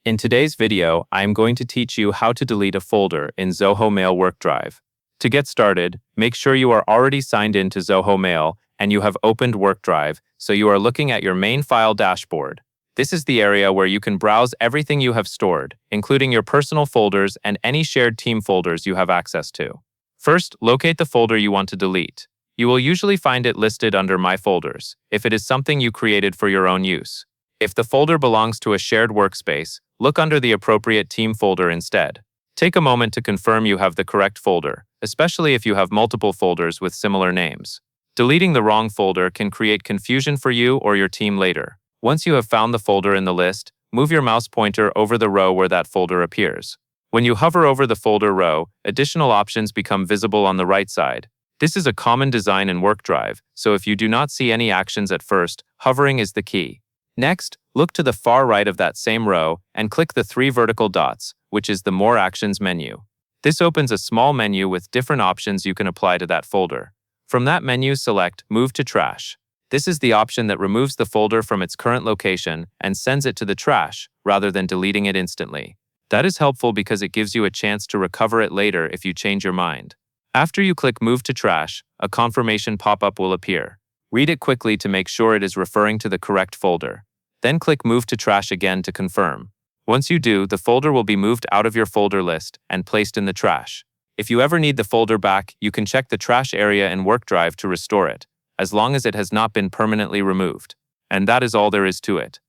In today's video, I am going to teach you how to delete a folder in Zoho Mail Workdrive. To get started, make sure you are already signed in to Zoho Mail and you have opened Workdrive, so you are looking at your main file dashboard. This is the area where you can browse everything you have stored, including your personal folders and any shared team folders you have access to. First, locate the folder you want to delete. You will usually find it listed under My Folders, if it is something you created for your own use. If the folder belongs to a shared workspace, look under the appropriate team folder instead. Take a moment to confirm you have the correct folder, especially if you have multiple folders with similar names. Deleting the wrong folder can create confusion for you or your team later. Once you have found the folder in the list, move your mouse pointer over the row where that folder appears. When you hover over the folder row, additional options become visible on the right side. This is a common design in Workdrive, so if you do not see any actions at first, hovering is the key. Next, look to the far right of that same row and click the 3 vertical dots, which is the More Actions menu. This opens a small menu with different options you can apply to that folder. From that menu, select Move to Trash. This is the option that removes the folder from its current location and sends it to the trash, rather than deleting it instantly. That is helpful because it gives you a chance to recover it later if you change your mind. After you click Move to Trash, a confirmation pop-up will appear. Read it quickly to make sure it is referring to the correct folder. Then click Move to Trash again to confirm. Once you do, the folder will be moved out of your folder list and placed in the trash. If you ever need the folder back, you can check the trash area in Workdrive to restore it, as long as it has not been permanently removed. And that is all there is to it.